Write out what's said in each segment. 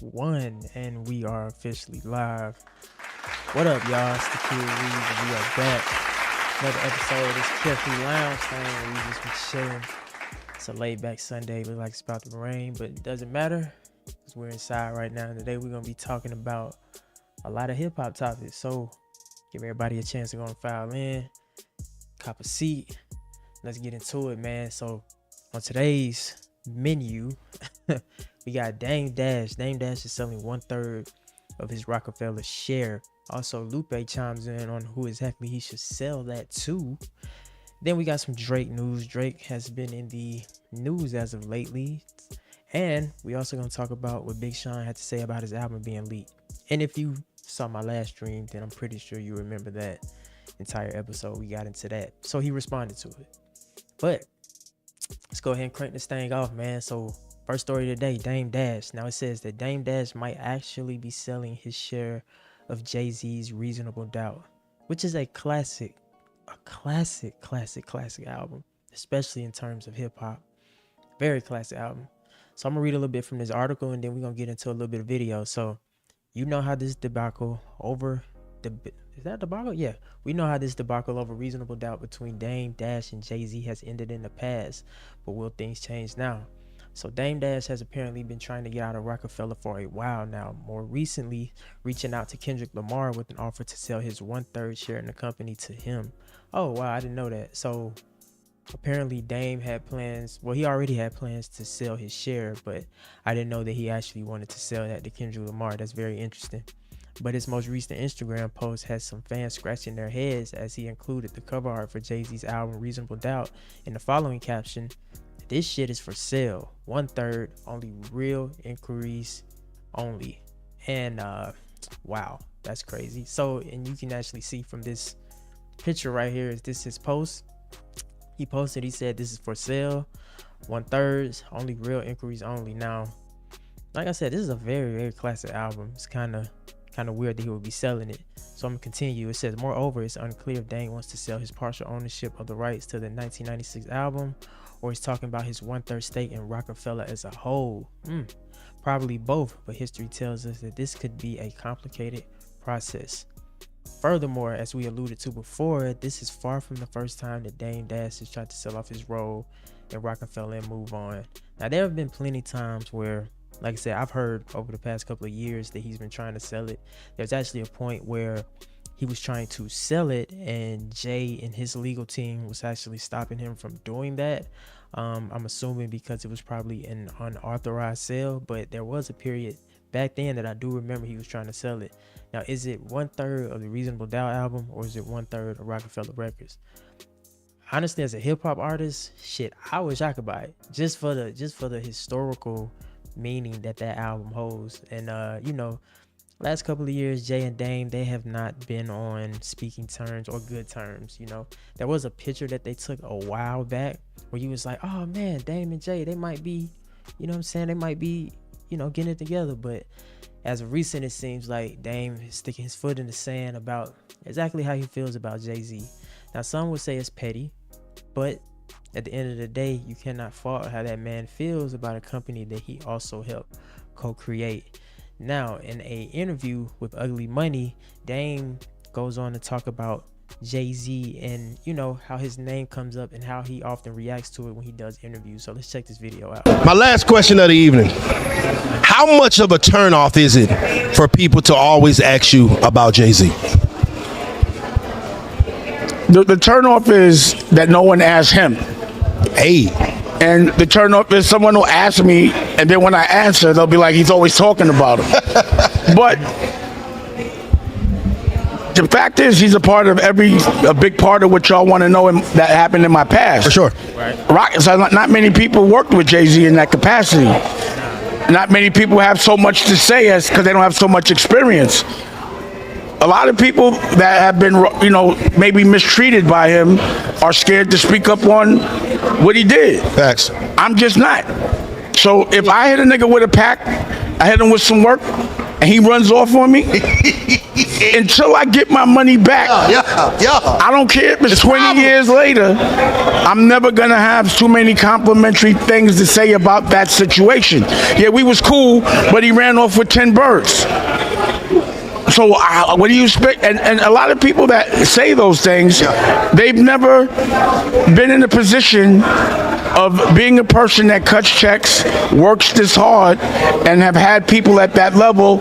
1, and we are officially live. What up, y'all? It's the Kid Ríez, and we are back. Another episode of this Carefree Lounge thing where we just be chilling. It's a laid back Sunday. Look like it's about to rain, but it doesn't matter because we're inside right now. And today we're gonna be talking about a lot of hip hop topics. So give everybody a chance to go and file in, cop a seat. Let's get into it, man. So on today's menu, we got Dame Dash. Dame Dash is selling 1/3 of his Roc-A-Fella share. Also, Lupe chimes in on who exactly he should sell that to. Then we got some Drake news. Drake has been in the news as of lately. And we also going to talk about what BigSean had to say about his album being leaked. And if you saw my last stream, then I'm pretty sure you remember that entire episode. We got into that. So he responded to it. But let's go ahead and crank this thing off, man. So first story today, Dame Dash. Now it says that Dame Dash might actually be selling his share of Jay-Z's Reasonable Doubt, which is a classic album, especially in terms of hip hop. Very classic album. So I'm gonna read a little bit from this article and then we're gonna get into a little bit of video. So you know how this debacle over Yeah, we know how this debacle over Reasonable Doubt between Dame Dash and Jay-Z has ended in the past, but will things change now? So Dame Dash has apparently been trying to get out of Roc-A-Fella for a while now, more recently reaching out to Kendrick Lamar with an offer to sell his 1/3 share in the company to him. Oh wow, I didn't know that. So apparently Dame had plans, well he already had plans to sell his share, but I didn't know that he actually wanted to sell that to Kendrick Lamar. That's very interesting. But his most recent Instagram post has some fans scratching their heads as he included the cover art for Jay-Z's album Reasonable Doubt in the following caption: "This shit is for sale. 1/3, only real inquiries only." And wow, that's crazy. So, and you can actually see from this picture right here, is this his post? He posted, he said, "This is for sale. 1/3, only real inquiries only." Now, like I said, this is a very classic album. It's kind of weird that he would be selling it. So I'm gonna continue. It says, "Moreover, it's unclear if Dame wants to sell his partial ownership of the rights to the 1996 album, or he's talking about his 1/3 stake in Roc-A-Fella as a whole. Probably both, but history tells us that this could be a complicated process. Furthermore, as we alluded to before, this is far from the first time that Dame Dash has tried to sell off his role in Roc-A-Fella and move on. Now, there have been plenty times where, like I said, I've heard over the past couple of years that he's been trying to sell it. There's actually a point where he was trying to sell it and Jay and his legal team was actually stopping him from doing that. I'm assuming because it was probably an unauthorized sale, but there was a period back then that I do remember he was trying to sell it. Now, is it 1/3 of the Reasonable Doubt album, or is it 1/3 of Roc-A-Fella Records? Honestly, as a hip hop artist, shit, I wish I could buy it just for the historical meaning that album holds. And you know, last couple of years, Jay and Dame, they have not been on speaking terms or good terms. You know, there was a picture that they took a while back where you was like, oh man, Dame and Jay, they might be, you know what I'm saying, they might be, you know, getting it together. But as of recent, it seems like Dame is sticking his foot in the sand about exactly how he feels about Jay-Z. Now, some would say it's petty, but at the end of the day, you cannot fault how that man feels about a company that he also helped co-create. Now, in an interview with Ugly Money, Dame goes on to talk about Jay-Z and, you know, how his name comes up and how he often reacts to it when he does interviews. So let's check this video out. My last question of the evening: how much of a turnoff is it for people to always ask you about Jay-Z? The turnoff is that no one asked him. Hey. And the turnoff is someone will ask me, and then when I answer, they'll be like, he's always talking about him. But the fact is, he's a part of a big part of what y'all want to know that happened in my past. For sure. Right. So not many people worked with Jay-Z in that capacity. Not many people have so much to say because they don't have so much experience. A lot of people that have been, you know, maybe mistreated by him are scared to speak up on what he did. Facts. I'm just not. So if I hit a nigga with a pack, I hit him with some work, and he runs off on me, until I get my money back, I don't care if it's 20 years later, I'm never going to have too many complimentary things to say about that situation. Yeah, we was cool, but he ran off with 10 birds. So what do you expect? And a lot of people that say those things, they've never been in a position of being a person that cuts checks, works this hard, and have had people at that level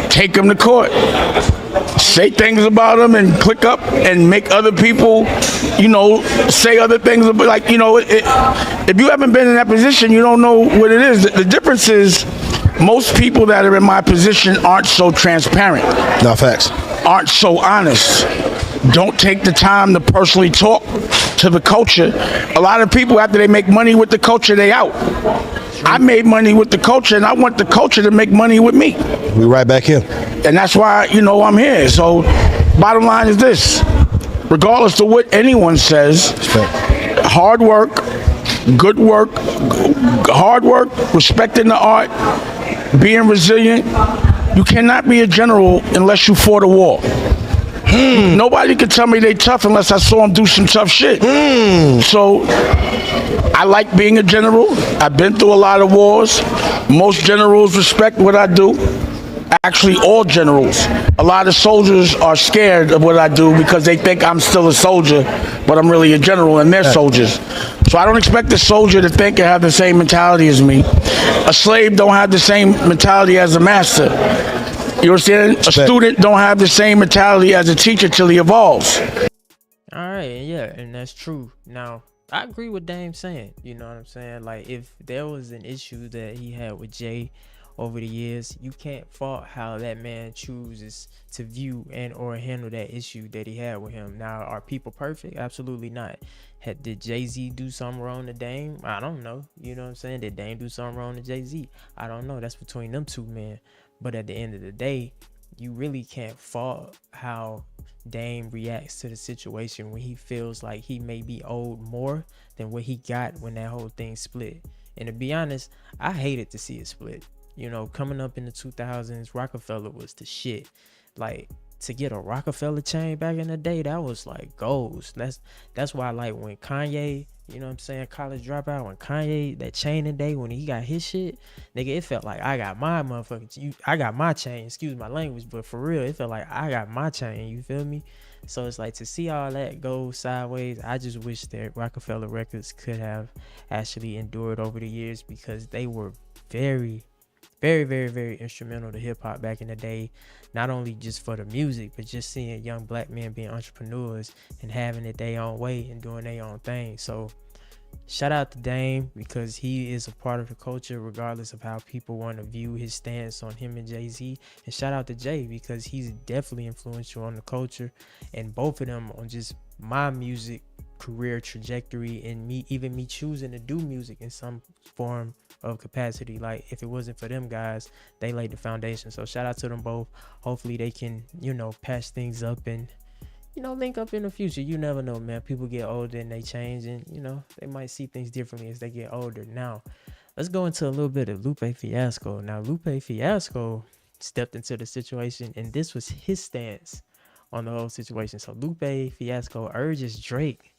take them to court, say things about them, and click up and make other people, you know, say other things. Like, you know, if you haven't been in that position, you don't know what it is. The difference is, most people that are in my position aren't so transparent. No, facts. Aren't so honest. Don't take the time to personally talk to the culture. A lot of people, after they make money with the culture, they out. I made money with the culture, and I want the culture to make money with me. We right back here. And that's why, you know, I'm here. So, bottom line is this. Regardless of what anyone says, hard work, good work, hard work, respecting the art, being resilient. You cannot be a general unless you fought a war. Nobody can tell me they tough unless I saw them do some tough shit. So I like being a general. I've been through a lot of wars. Most generals respect what I do. Actually, all generals. A lot of soldiers are scared of what I do because they think I'm still a soldier, but I'm really a general and they're soldiers. So I don't expect a soldier to think and have the same mentality as me. A slave don't have the same mentality as a master. You understand? A student don't have the same mentality as a teacher till he evolves. All right, yeah, and that's true. Now, I agree with Dame saying, you know what I'm saying? Like, if there was an issue that he had with Jay over the years, you can't fault how that man chooses to view and or handle that issue that he had with him. Now, are people perfect? Absolutely not. Did Jay-Z do something wrong to Dame? I don't know. You know what I'm saying? Did Dame do something wrong to Jay-Z? I don't know. That's between them two men. But at the end of the day, you really can't fault how Dame reacts to the situation when he feels like he may be owed more than what he got when that whole thing split. And to be honest, I hated to see it split. You know, coming up in the 2000s, Roc-A-Fella was the shit. Like, to get a Roc-A-Fella chain back in the day, that was like goals. That's why, like, when Kanye, you know what I'm saying, College Dropout, when Kanye, that chain today, when he got his shit, nigga, it felt like I got my motherfucking, I got my chain, excuse my language, but for real, it felt like I got my chain, you feel me? So it's like, to see all that go sideways, I just wish that Roc-A-Fella Records could have actually endured over the years, because they were very, very instrumental to hip-hop back in the day. Not only just for the music, but just seeing young black men being entrepreneurs and having it their own way and doing their own thing. So shout out to Dame, because he is a part of the culture regardless of how people want to view his stance on him and Jay-Z. And shout out to Jay, because he's definitely influential on the culture, and both of them on just my music career trajectory, and me choosing to do music in some form of capacity. Like, if it wasn't for them guys, they laid the foundation. So shout out to them both. Hopefully they can, you know, patch things up and, you know, link up in the future. You never know, man. People get older and they change, and, you know, they might see things differently as they get older. Now, let's go into a little bit of Lupe Fiasco. Now, Lupe Fiasco stepped into the situation, and this was his stance on the whole situation. So Lupe Fiasco urges Drake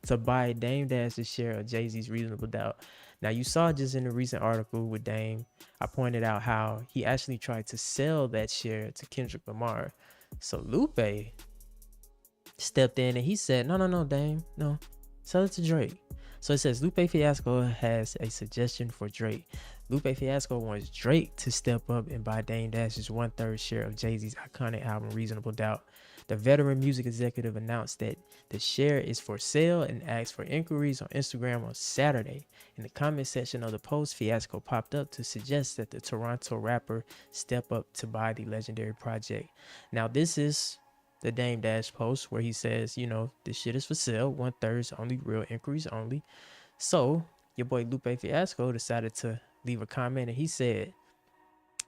to buy Dame Dash's share of Jay-Z's Reasonable Doubt. Now, you saw just in a recent article with Dame, I pointed out how he actually tried to sell that share to Kendrick Lamar. So Lupe stepped in and he said, no, Dame, no, sell it to Drake. So it says Lupe Fiasco has a suggestion for Drake. Lupe Fiasco wants Drake to step up and buy Dame Dash's 1/3 share of Jay-Z's iconic album Reasonable Doubt. The veteran music executive announced that the share is for sale and asked for inquiries on Instagram on Saturday. In the comment section of the post, Fiasco popped up to suggest that the Toronto rapper step up to buy the legendary project. Now, this is the Dame Dash post where he says, you know, this shit is for sale, 1/3 is only, real inquiries only. So your boy Lupe Fiasco decided to leave a comment, and he said,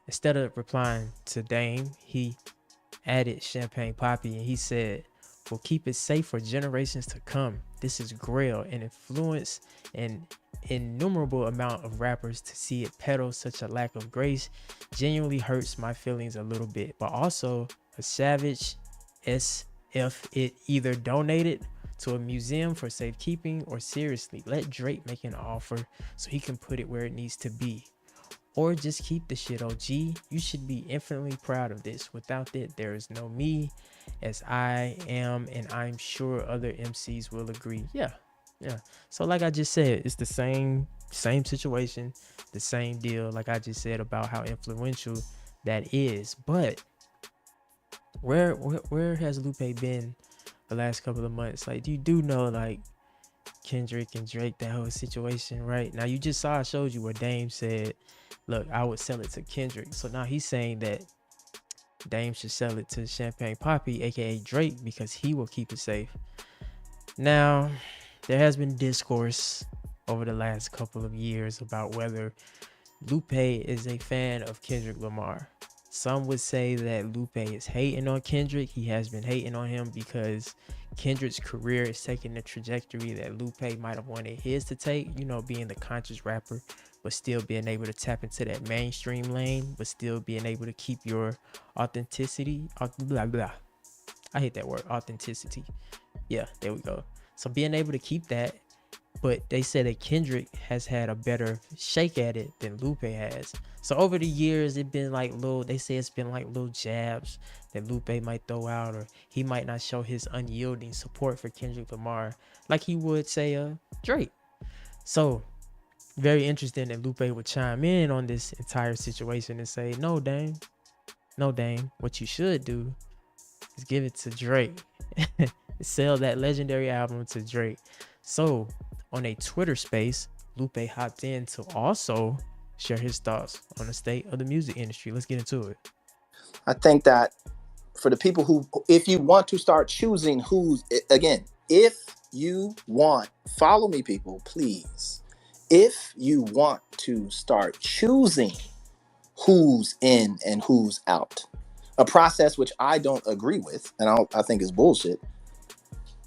instead of replying to Dame, he added Champagne Poppy, and he said, we'll keep it safe for generations to come. This is Grail, an influence and innumerable amount of rappers. To see it peddle such a lack of grace genuinely hurts my feelings a little bit, but also a savage SF it either donated to a museum for safekeeping, or seriously let Drake make an offer so he can put it where it needs to be, or just keep the shit. OG, you should be infinitely proud of this. Without it, there is no me as I am, and I'm sure other MCs will agree. Yeah. So like I just said, it's the same situation, the same deal. Like I just said about how influential that is. But where has Lupe been the last couple of months? Like, you do know, like, Kendrick and Drake, that whole situation, right? Now you just saw, I showed you where Dame said, look, I would sell it to Kendrick. So now he's saying that Dame should sell it to Champagne Papi, aka Drake, because he will keep it safe. Now there has been discourse over the last couple of years about whether Lupe is a fan of Kendrick Lamar. Some would say that Lupe is hating on Kendrick. He has been hating on him because Kendrick's career is taking the trajectory that Lupe might have wanted his to take, you know, being the conscious rapper, but still being able to tap into that mainstream lane, but still being able to keep your authenticity. Blah, blah. I hate that word, authenticity. Yeah, there we go. So being able to keep that, but they said that Kendrick has had a better shake at it than Lupe has. So over the years, it's been like they say it's been like little jabs that Lupe might throw out, or he might not show his unyielding support for Kendrick Lamar like he would say Drake. So very interesting that Lupe would chime in on this entire situation and say, no, Dame, what you should do is give it to Drake. Sell that legendary album to Drake. So on a Twitter space, Lupe hopped in to also share his thoughts on the state of the music industry. Let's get into it. I think that for the people who, if you want to start choosing if you want, follow me, people, please. If you want to start choosing who's in and who's out, a process which I don't agree with, and I think is bullshit.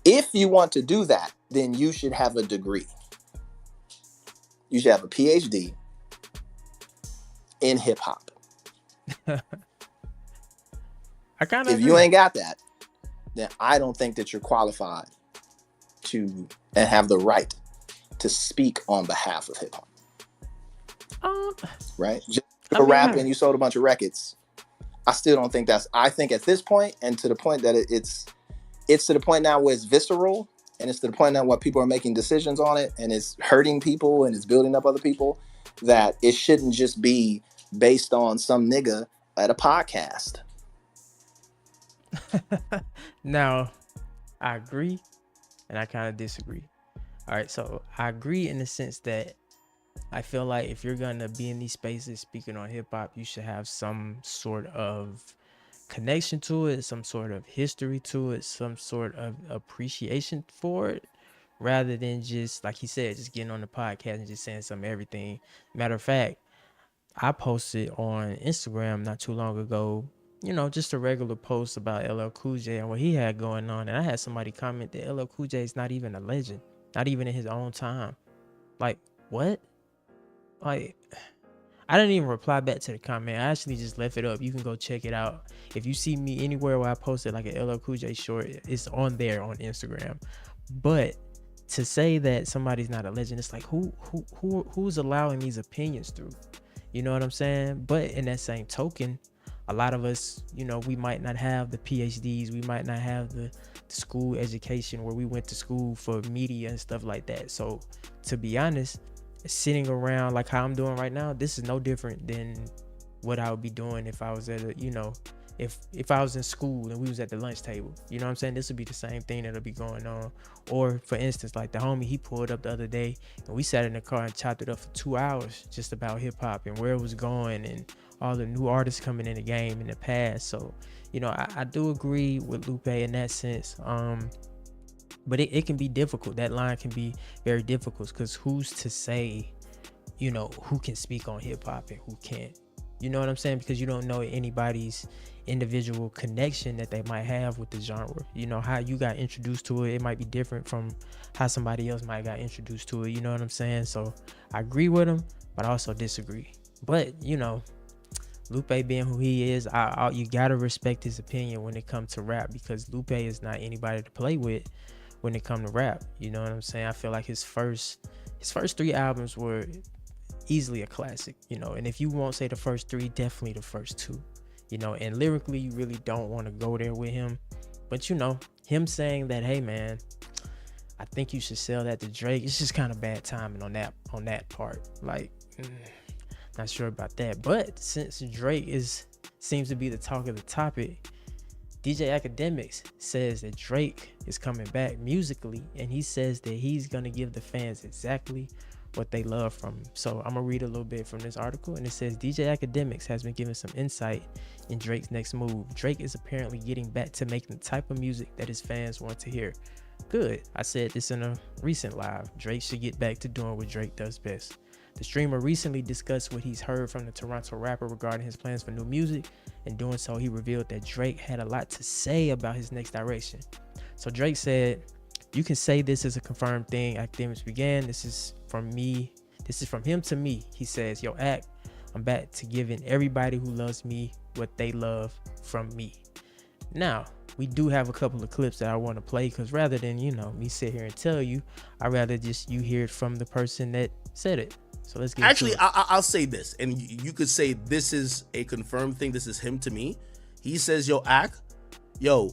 If you want to do that, then you should have a degree. You should have a PhD in hip hop. If you ain't got that, then I don't think that you're qualified to and have the right to speak on behalf of hip hop. Right? Just for rapping, you sold a bunch of records. I still don't think I think at this point, and to the point that it's to the point now where it's visceral, and it's to the point now where people are making decisions on it, and it's hurting people and it's building up other people, that it shouldn't just be based on some nigga at a podcast. Now, I agree and I kind of disagree. All right, so I agree in the sense that I feel like if you're gonna be in these spaces speaking on hip hop, you should have some sort of connection to it, some sort of history to it, some sort of appreciation for it, rather than just, like he said, just getting on the podcast and just saying some everything. Matter of fact, I posted on Instagram not too long ago, you know, just a regular post about LL Cool J and what he had going on, and I had somebody comment that LL Cool J is not even a legend, not even in his own time. Like, what? Like, I didn't even reply back to the comment. I actually just left it up. You can go check it out. If you see me anywhere where I posted like a LL Cool J short, it's on there on Instagram. But to say that somebody's not a legend, it's like who's allowing these opinions through? You know what I'm saying? But in that same token, a lot of us, you know, we might not have the PhDs, we might not have the school education where we went to school for media and stuff like that. So to be honest, sitting around like how I'm doing right now, this is no different than what I would be doing if I was at a, you know, if I was in school and we was at the lunch table. You know what I'm saying? This would be the same thing that'll be going on. Or for instance, like the homie, he pulled up the other day and we sat in the car and chopped it up for 2 hours just about hip hop and where it was going and all the new artists coming in the game in the past. So, you know, I do agree with Lupe in that sense. But it can be difficult. That line can be very difficult because who's to say, you know, who can speak on hip hop and who can't? You know what I'm saying? Because you don't know anybody's individual connection that they might have with the genre. You know, how you got introduced to it, it might be different from how somebody else might got introduced to it. You know what I'm saying? So I agree with him, but I also disagree. But, you know, Lupe being who he is, you gotta respect his opinion when it comes to rap, because Lupe is not anybody to play with when it comes to rap. You know what I'm saying? I feel like his first 3 albums were easily a classic, you know, and if you won't say the first 3, definitely the first 2, you know. And lyrically, you really don't want to go there with him, but you know, him saying that, hey man, I think you should sell that to Drake, it's just kind of bad timing on that part. Like, not sure about that. But since Drake seems to be the talk of the topic, DJ Akademiks says that Drake is coming back musically, and he says that he's gonna give the fans exactly what they love from him. So I'm gonna read a little bit from this article, and it says DJ Akademiks has been given some insight in Drake's next move. Drake is apparently getting back to making the type of music that his fans want to hear. Good. I said this in a recent live. Drake should get back to doing what Drake does best. The streamer recently discussed what he's heard from the Toronto rapper regarding his plans for new music. In doing so, he revealed that Drake had a lot to say about his next direction. So Drake said, "You can say this is a confirmed thing. Akademiks began. This is from him to me." He says, "Yo, Ak, I'm back to giving everybody who loves me what they love from me." Now, we do have a couple of clips that I want to play, because rather than, you know, me sit here and tell you, I'd rather just you hear it from the person that said it. So let's get Actually, I'll say this, and you could say this is a confirmed thing. This is him to me. He says, "Yo, Ak, yo,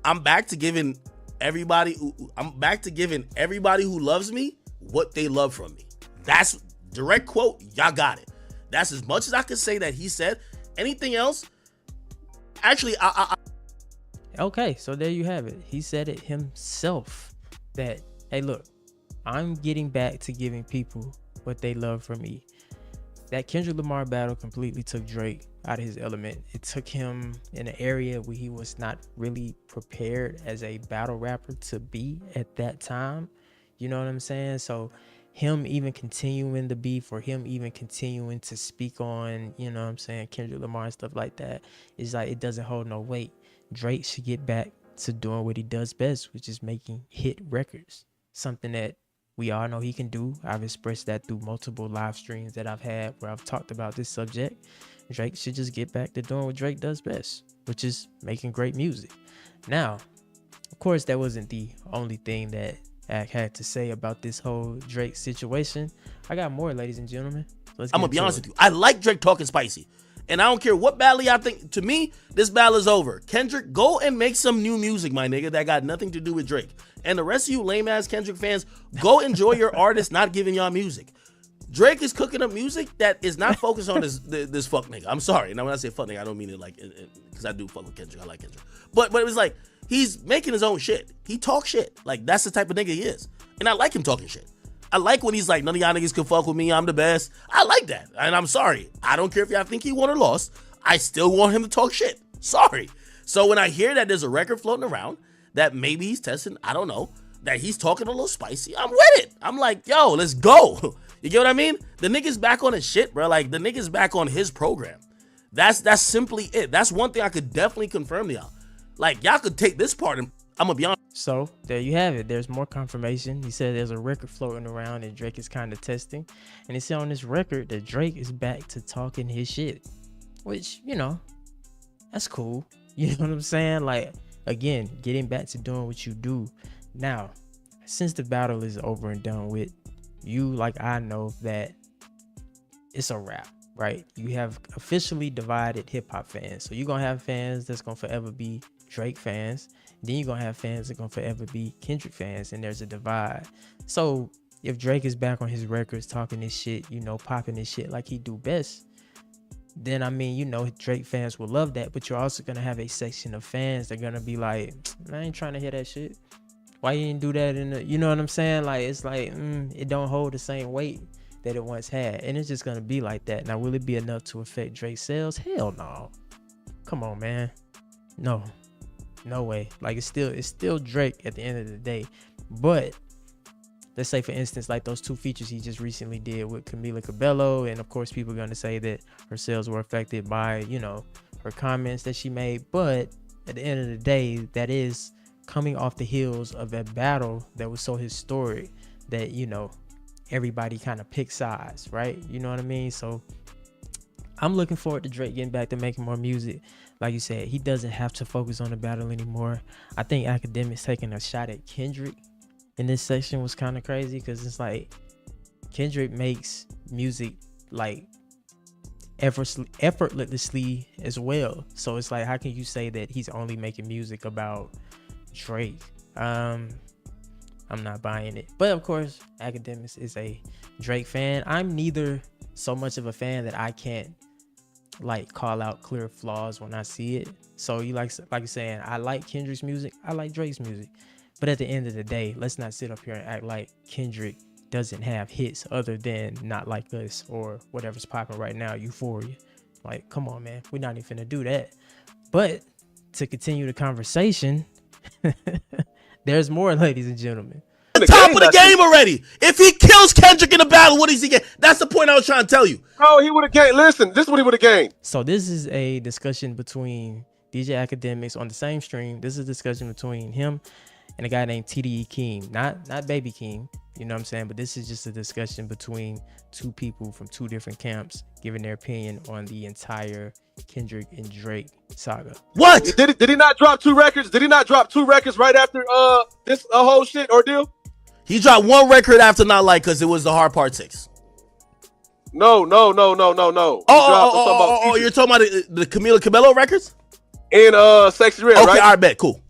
I'm back to giving everybody who loves me what they love from me." That's direct quote. Y'all got it. That's as much as I could say that he said. Anything else? Actually, Okay, so there you have it. He said it himself that, hey, look, I'm getting back to giving people what they love from me. That Kendrick Lamar battle completely took Drake out of his element. It took him in an area where he was not really prepared as a battle rapper to be at that time. You know what I'm saying? So him even continuing the beef, or him even continuing to speak on, you know what I'm saying, Kendrick Lamar and stuff like that, is like, it doesn't hold no weight. Drake should get back to doing what he does best, which is making hit records. Something that we all know he can do. I've expressed that through multiple live streams that I've had where I've talked about this subject. Drake should just get back to doing what Drake does best, which is making great music. Now, of course, that wasn't the only thing that Ak had to say about this whole Drake situation. I got more, ladies and gentlemen. So I'm gonna be honest with you. I like Drake talking spicy, and I don't care what battle y'all think. To me, this battle is over. Kendrick, go and make some new music, my nigga, that got nothing to do with Drake. And the rest of you lame ass Kendrick fans, go enjoy your artist not giving y'all music. Drake is cooking up music that is not focused on this fuck nigga. I'm sorry. Now when I say fuck nigga, I don't mean it like, because I do fuck with Kendrick. I like Kendrick. But it was like, he's making his own shit. He talks shit. Like, that's the type of nigga he is. And I like him talking shit. I like when he's like, none of y'all niggas can fuck with me. I'm the best. I like that. And I'm sorry. I don't care if y'all think he won or lost. I still want him to talk shit. Sorry. So when I hear that there's a record floating around that maybe he's testing, I don't know, that he's talking a little spicy, I'm with it. I'm like, yo, let's go. You get what I mean? The nigga's back on his shit, bro. Like, the nigga's back on his program. That's simply it. That's one thing I could definitely confirm to y'all. Like, y'all could take this part, and I'm gonna be honest. So there you have it. There's more confirmation. He said there's a record floating around and Drake is kind of testing. And he said on this record that Drake is back to talking his shit, which, you know, that's cool. You know what I'm saying? Like, again, getting back to doing what you do. Now, since the battle is over and done with, you, like I know, that it's a wrap, right? You have officially divided hip-hop fans. So you're gonna have fans that's gonna forever be Drake fans, then you're gonna have fans that gonna forever be Kendrick fans, and there's a divide. So if Drake is back on his records talking this shit, you know, popping this shit like he do best, then I mean, you know, Drake fans will love that. But you're also gonna have a section of fans that are gonna be like, I ain't trying to hear that shit. Why you didn't do that in the, you know what I'm saying? Like, it's like, it don't hold the same weight that it once had. And it's just gonna be like that. Now, will it be enough to affect Drake's sales? Hell no. Come on, man. No way. Like, it's still Drake at the end of the day. But let's say for instance, like those 2 features he just recently did with Camila Cabello, and of course people are going to say that her sales were affected by, you know, her comments that she made. But at the end of the day, that is coming off the heels of a battle that was so historic that, you know, everybody kind of picked sides, right? You know what I mean? So I'm looking forward to Drake getting back to making more music. Like you said, he doesn't have to focus on the battle anymore. I think Akademiks taking a shot at Kendrick in this section was kind of crazy, because it's like Kendrick makes music like effortlessly as well. So it's like, how can you say that he's only making music about Drake? I'm not buying it. But of course, Akademiks is a Drake fan. I'm neither so much of a fan that I can't like call out clear flaws when I see it. So you like you're saying, I like Kendrick's music, I like Drake's music. But at the end of the day, let's not sit up here and act like Kendrick doesn't have hits other than Not Like Us or whatever's popping right now, Euphoria. Like, come on, man. We're not even finna do that. But to continue the conversation, there's more, ladies and gentlemen. The top of the game already. If he kills Kendrick in a battle, what does he get? That's the point I was trying to tell you. Oh, he would have gained. Listen, this is what he would have gained. So this is a discussion between DJ Akademiks on the same stream. This is a discussion between him and a guy named TDE King, not Baby King, you know what I'm saying? But this is just a discussion between 2 people from 2 different camps giving their opinion on the entire Kendrick and Drake saga. What? Did he not drop 2 records? Did he not drop 2 records right after this whole shit ordeal? He dropped 1 record after Not Like Us. It was the Hard Part 6. No. Oh, you're talking about the Camila Cabello records? And Sexy Red, okay, right? I bet. Cool.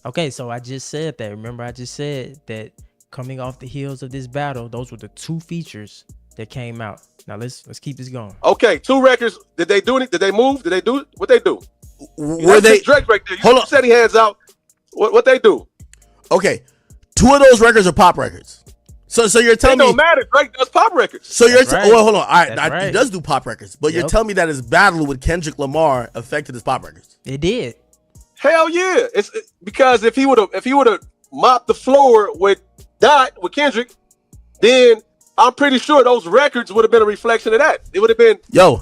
Okay, so I just said that. Remember, I just said that coming off the heels of this battle, those were the 2 features that came out. Now let's keep this going. Okay, 2 records. Did they do anything? Did they move? Did they do what they do? Were they Drake right there? Hold on. Said he hands out. What they do? Okay, 2 of those records are pop records. So you're telling me it don't matter. Drake does pop records. So you're right. well, hold on. All right, Right. He does do pop records, but you're Yep. telling me that his battle with Kendrick Lamar affected his pop records. It did. Hell yeah! Because if he would have mopped the floor with Kendrick, then I'm pretty sure those records would have been a reflection of that. It would have been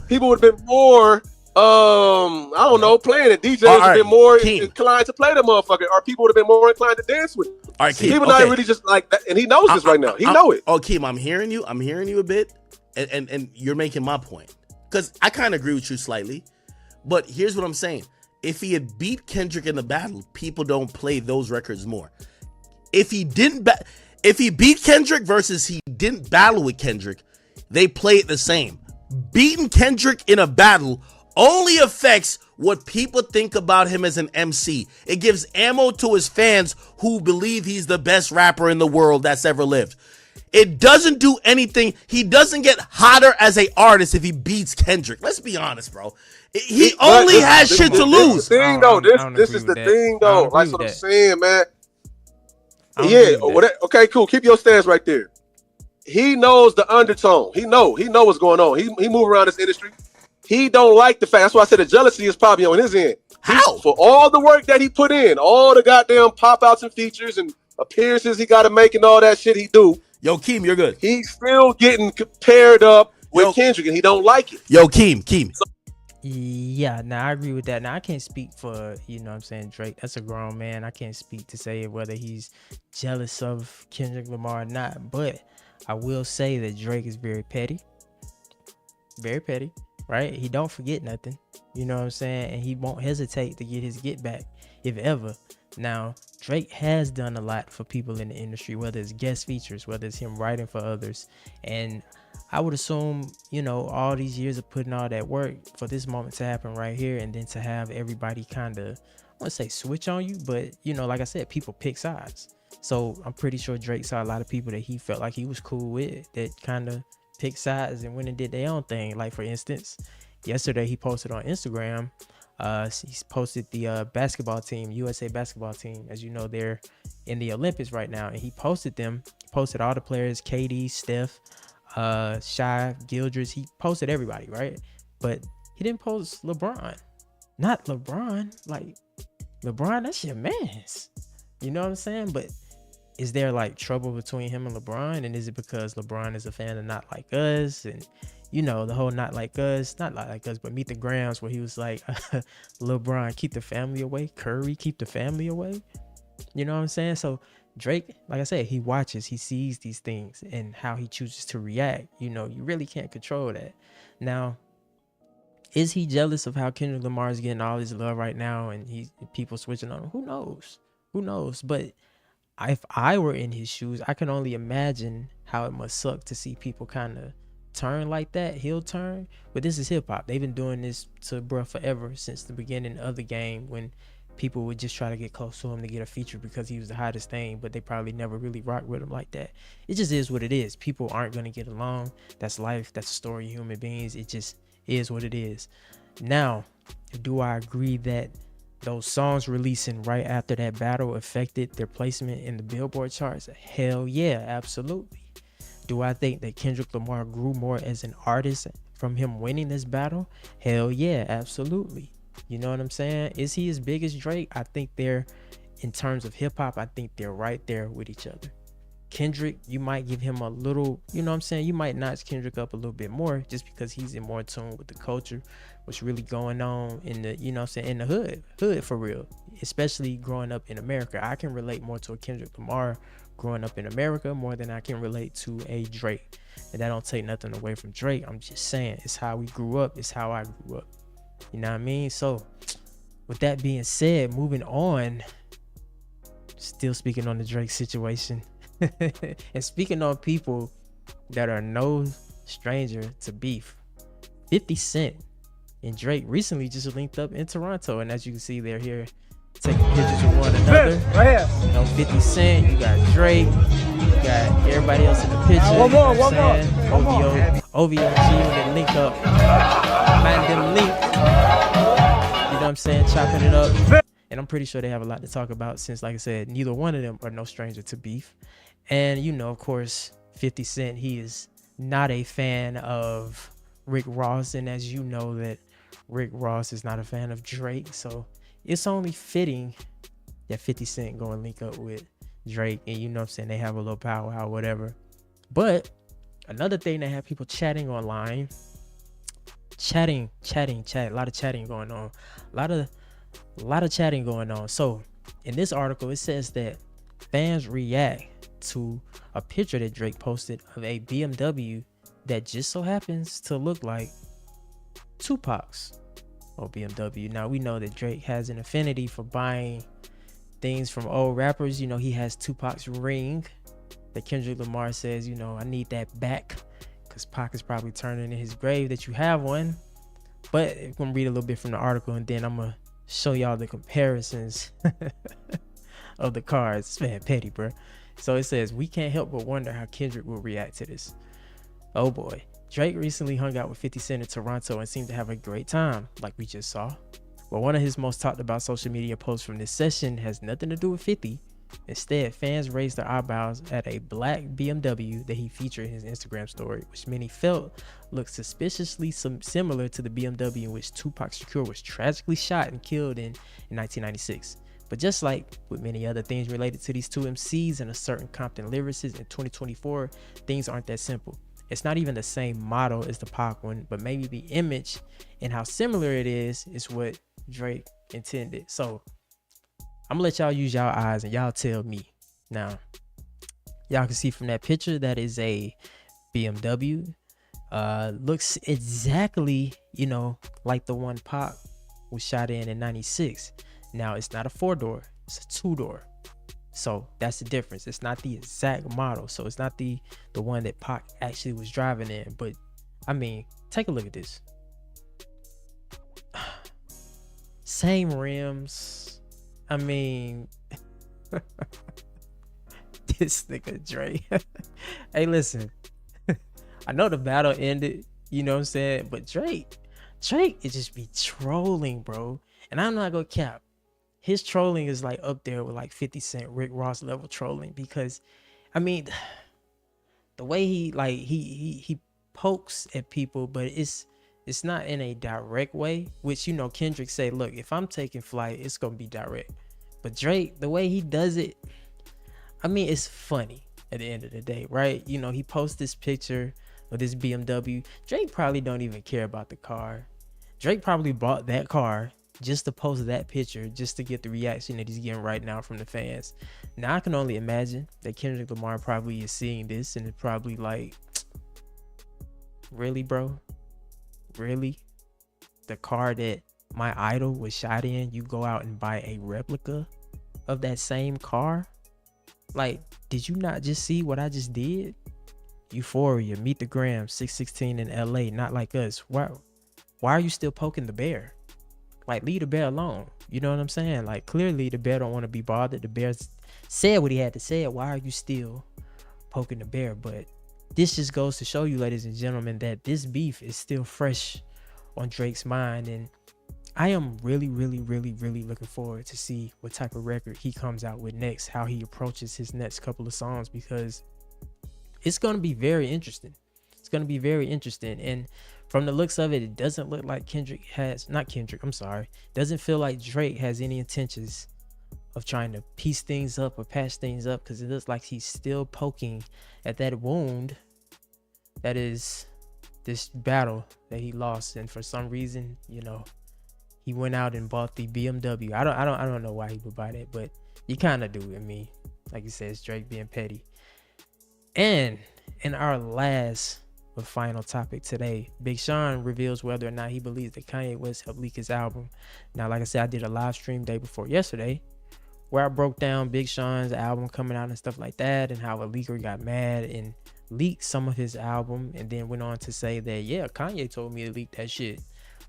people would have been more I don't know, playing it. DJs would have been more inclined to play the motherfucker, or people would have been more inclined to dance with it. All right, Keem, people not really just like that, and he knows this right now. He know it. Oh, Keem, I'm hearing you a bit, and you're making my point, because I kind of agree with you slightly, but here's what I'm saying. If he had beat Kendrick in the battle, people don't play those records more. If he beat Kendrick versus he didn't battle with Kendrick, they play it the same. Beating Kendrick in a battle only affects what people think about him as an MC. It gives ammo to his fans who believe he's the best rapper in the world that's ever lived. It doesn't do anything. He doesn't get hotter as an artist if he beats Kendrick. Let's be honest, bro. He only has shit to lose. This is the thing, though. Like what I'm saying, man. Yeah. Okay, cool. Keep your stance right there. He knows the undertone. He know what's going on. He move around this industry. He don't like the fact. That's why I said the jealousy is probably on his end. How? For all the work that he put in, all the goddamn pop outs and features and appearances he got to make and all that shit he do. Yo, Keem, you're good. He's still getting paired up with Kendrick, and he don't like it. Yo, Keem. Yeah, now I agree with that. Now I can't speak for, you know what I'm saying, Drake. That's a grown man. I can't speak to say whether he's jealous of Kendrick Lamar or not. But I will say that Drake is very petty. Very petty, right? He don't forget nothing. You know what I'm saying? And he won't hesitate to get his get back, if ever. Now, Drake has done a lot for people in the industry, whether it's guest features, whether it's him writing for others. And I would assume, you know, all these years of putting all that work for this moment to happen right here, and then to have everybody kind of, I want to say switch on you, but, you know, like I said, people pick sides. So I'm pretty sure Drake saw a lot of people that he felt like he was cool with that kind of picked sides and went and did their own thing. Like, for instance, yesterday he posted on Instagram, he's posted the basketball team, USA basketball team. As you know, they're in the Olympics right now, and he posted them. He posted all the players, KD, Steph, Shy, Gildress. He posted everybody, right? But he didn't post LeBron. Not LeBron. Like, LeBron, that's your man's. You know what I'm saying? But is there like trouble between him and LeBron? And is it because LeBron is a fan of Not Like Us? And you know, the whole not like us, but Meet the Grams, where he was like, LeBron, keep the family away. Curry, keep the family away. You know what I'm saying? So Drake, like I said, he watches, he sees these things and how he chooses to react. You know, you really can't control that. Now, is he jealous of how Kendrick Lamar is getting all his love right now and people switching on him? Who knows? Who knows? But if I were in his shoes, I can only imagine how it must suck to see people kind of turn like that, heel turn. But this is hip hop. They've been doing this to bruh forever, since the beginning of the game, when people would just try to get close to him to get a feature because he was the hottest thing, but they probably never really rocked with him like that. It just is what it is. People aren't going to get along. That's life. That's the story of human beings. It just is what it is. Now, do I agree that those songs releasing right after that battle affected their placement in the Billboard charts? Hell yeah, absolutely. Do I think that Kendrick Lamar grew more as an artist from him winning this battle? Hell yeah, absolutely. You know what I'm saying? Is he as big as Drake? I think they're, in terms of hip hop, I think they're right there with each other. Kendrick, you might give him a little, you know what I'm saying? You might notch Kendrick up a little bit more just because he's in more tune with the culture, what's really going on in the, you know what I'm saying, in the hood for real, especially growing up in America. I can relate more to a Kendrick Lamar growing up in America more than I can relate to a Drake. And that don't take nothing away from Drake. I'm just saying, it's how we grew up. It's how I grew up. You know what I mean? So with that being said, moving on, still speaking on the Drake situation and speaking on people that are no stranger to beef, 50 Cent and Drake recently just linked up in Toronto. And as you can see, they're here taking pictures with one another. Right here. You know, 50 Cent, you got Drake, you got everybody else in the picture. One more. OVOG, when they link up, mind them link. You know what I'm saying? Chopping it up. And I'm pretty sure they have a lot to talk about since, like I said, neither one of them are no stranger to beef. And, you know, of course, 50 Cent, he is not a fan of Rick Ross. And as you know, that Rick Ross is not a fan of Drake. So it's only fitting that 50 Cent go and link up with Drake. And you know what I'm saying? They have a little powwow, whatever. But another thing that have people chatting online, chatting, a lot of chatting going on. A lot of chatting going on. So in this article, it says that fans react to a picture that Drake posted of a BMW that just so happens to look like 2Pac's old BMW. Now we know that Drake has an affinity for buying things from old rappers. You know, he has 2Pac's ring that Kendrick Lamar says, you know, I need that back because Pac is probably turning in his grave that you have one. But I'm gonna read a little bit from the article and then I'm gonna show y'all the comparisons of the cars. It's man petty, bro. So it says, we can't help but wonder how Kendrick will react to this. Oh boy. Drake recently hung out with 50 Cent in Toronto and seemed to have a great time, like we just saw. But one of his most talked about social media posts from this session has nothing to do with 50. Instead, fans raised their eyebrows at a black BMW that he featured in his Instagram story, which many felt looked suspiciously similar to the BMW in which Tupac Shakur was tragically shot and killed in 1996. But just like with many other things related to these two MCs and a certain Compton lyricist in 2024, things aren't that simple. It's not even the same model as the Pac one, but maybe the image and how similar it is what Drake intended. So I'm gonna let y'all use y'all eyes and y'all tell me. Now, y'all can see from that picture that is a BMW. Looks exactly, you know, like the one Pac was shot in 96. Now, it's not a 4-door, it's a 2-door. So that's the difference. It's not the exact model. So it's not the one that Pac actually was driving in. But I mean, take a look at this. Same rims. I mean, this nigga Dre. Hey, listen. I know the battle ended, you know what I'm saying? But Drake, it just be trolling, bro. And I'm not gonna cap. His trolling is like up there with like 50 Cent, Rick Ross level trolling, because I mean, the way he pokes at people, but it's not in a direct way, which, you know, Kendrick say, look, if I'm taking flight, it's gonna be direct. But Drake, the way he does it, I mean, it's funny at the end of the day, right? You know, he posts this picture of this BMW. Drake probably don't even care about the car. Drake probably bought that car just to post that picture, just to get the reaction that he's getting right now from the fans. Now, I can only imagine that Kendrick Lamar probably is seeing this and is probably like, really, bro? Really? The car that my idol was shot in, you go out and buy a replica of that same car? Like, did you not just see what I just did? Euphoria, Meet the Gram, 616 in LA, Not Like Us. Why are you still poking the bear? Like, leave the bear alone. You know what I'm saying? Like, clearly the bear don't want to be bothered. The bear said what he had to say. Why are you still poking the bear? But this just goes to show you, ladies and gentlemen, that this beef is still fresh on Drake's mind. And I am really, really, really, really looking forward to see what type of record he comes out with next, how he approaches his next couple of songs, because it's going to be very interesting. It's going to be very interesting. And from the looks of it, it doesn't look like doesn't feel like Drake has any intentions of trying to piece things up or patch things up, because it looks like he's still poking at that wound that is this battle that he lost. And for some reason, you know, he went out and bought the BMW. I don't know why he would buy that, but you kind of do. I mean, like you said, it's Drake being petty. And in our last but final topic today, BigSean reveals whether or not he believes that Kanye West helped leak his album. Now, like I said, I did a live stream day before yesterday where I broke down BigSean's album coming out and stuff like that, and how a leaker got mad and leaked some of his album, and then went on to say that, yeah, Kanye told me to leak that shit,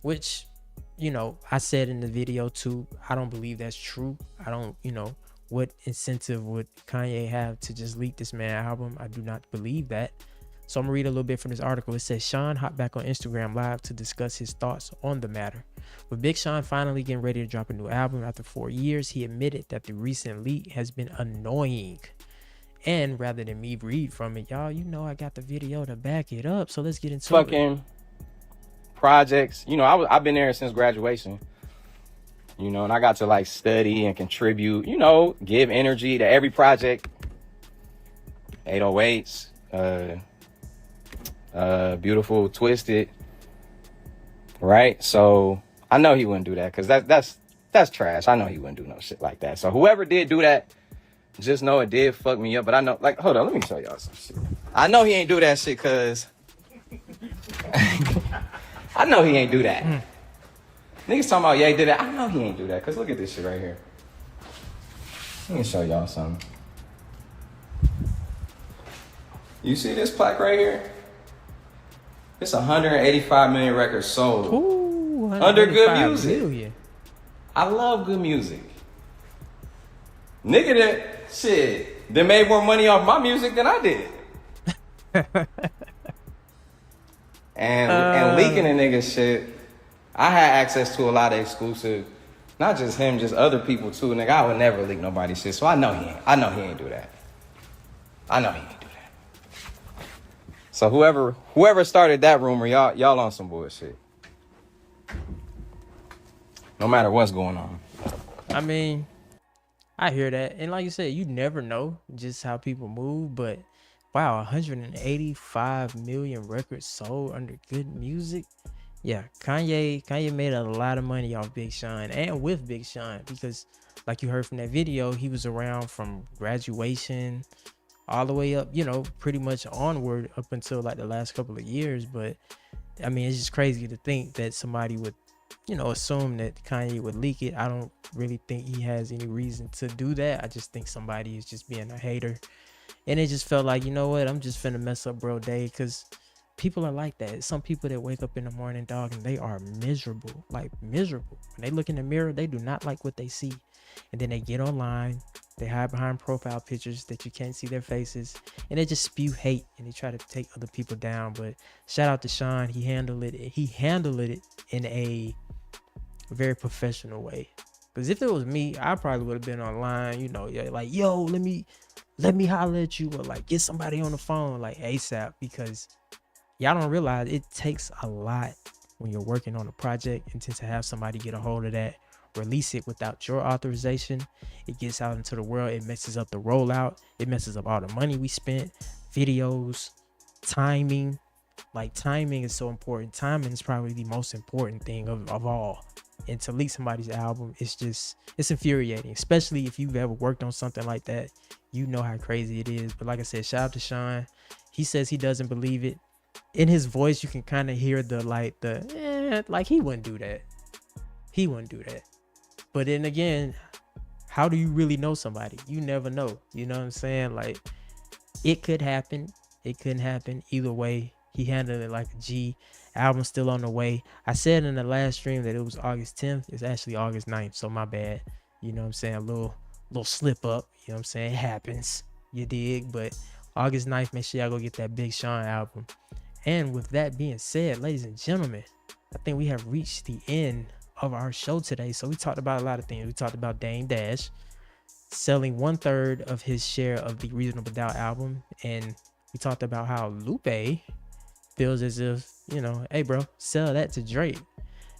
which, you know, I said in the video too, I don't believe that's true. I don't, you know, what incentive would Kanye have to just leak this man's album? I do not believe that. So I'm gonna read a little bit from this article. It says, Sean hopped back on Instagram Live to discuss his thoughts on the matter. With BigSean finally getting ready to drop a new album after 4 years, he admitted that the recent leak has been annoying. And rather than me read from it, y'all, you know I got the video to back it up. So let's get into fucking projects. You know, I've been there since graduation. You know, and I got to like study and contribute, you know, give energy to every project. 808s, Beautiful, Twisted, right? So I know he wouldn't do that, because that's trash. I know he wouldn't do no shit like that. So whoever did do that, just know it did fuck me up. But I know, like, hold on, let me show y'all some shit. I know he ain't do that shit, because I know he ain't do that. Niggas talking about, yeah, he did that. I know he ain't do that, because look at this shit right here. Let me show y'all something. You see this plaque right here? It's 185 million records sold. Ooh, under good music. Million. I love good music. Nigga that shit, they made more money off my music than I did. and leaking a nigga shit, I had access to a lot of exclusive, not just him, just other people too. Nigga, I would never leak nobody's shit, so I know he ain't do that. I know he ain't do that. So whoever started that rumor, y'all on some bullshit. No matter what's going on. I mean, I hear that. And like you said, you never know just how people move. But wow, 185 million records sold under good music. Yeah, Kanye made a lot of money off BigSean and with BigSean, because like you heard from that video, he was around from graduation all the way up, you know, pretty much onward up until like the last couple of years. But I mean, it's just crazy to think that somebody would, you know, assume that Kanye would leak it. I don't really think he has any reason to do that. I just think somebody is just being a hater. And it just felt like, you know what, I'm just finna mess up bro day, because people are like that. Some people that wake up in the morning, dog, and they are miserable, like miserable. When they look in the mirror, they do not like what they see. And then they get online, they hide behind profile pictures that you can't see their faces, and they just spew hate and they try to take other people down. But shout out to Sean. He handled it in a very professional way. Because if it was me, I probably would have been online, you know, like, yo, let me holler at you, or like get somebody on the phone like ASAP, because y'all don't realize it takes a lot when you're working on a project, and to have somebody get a hold of that release it without your authorization, it gets out into the world. It messes up the rollout. It messes up all the money we spent, videos, timing. Like, timing is so important. Timing is probably the most important thing of all. And to leak somebody's album, it's infuriating, especially if you've ever worked on something like that. You know how crazy it is. But like I said, shout out to Sean. He says he doesn't believe it. In his voice, you can kind of hear like he wouldn't do that. He wouldn't do that. But then again, how do you really know somebody? You never know. You know what I'm saying? Like, it could happen. It couldn't happen. Either way, he handled it like a G. Album's still on the way. I said in the last stream that it was August 10th. It's actually August 9th, so my bad. You know what I'm saying? A little slip up. You know what I'm saying? It happens. You dig? But August 9th, make sure y'all go get that Big Sean album. And with that being said, ladies and gentlemen, I think we have reached the end of our show today. So we talked about a lot of things. We talked about Dame Dash selling 1/3 of his share of the Reasonable Doubt album. And we talked about how Lupe feels as if, you know, hey bro, sell that to Drake.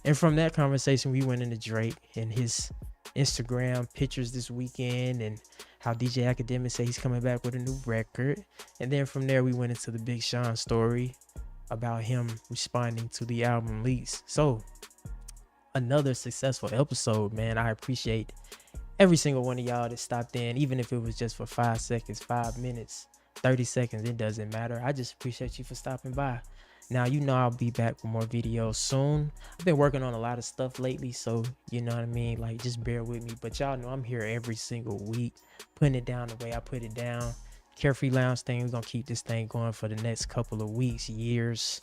And from that conversation, we went into Drake and his Instagram pictures this weekend and how DJ Akademiks say he's coming back with a new record. And then from there, we went into the Big Sean story about him responding to the album leaks. So another successful episode, man. I appreciate every single one of y'all that stopped in, even if it was just for 5 seconds, 5 minutes, 30 seconds, it doesn't matter. I just appreciate you for stopping by. Now, you know I'll be back with more videos soon. I've been working on a lot of stuff lately, so you know what I mean? Like, just bear with me. But y'all know I'm here every single week, putting it down the way I put it down. Carefree Lounge thing, we're going to keep this thing going for the next couple of weeks, years,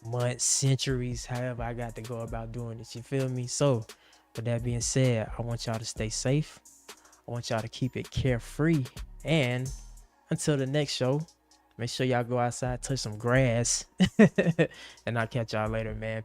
months, centuries, however I got to go about doing this, you feel me? So, with that being said, I want y'all to stay safe. I want y'all to keep it carefree. And until the next show, make sure y'all go outside, touch some grass. And I'll catch y'all later, man.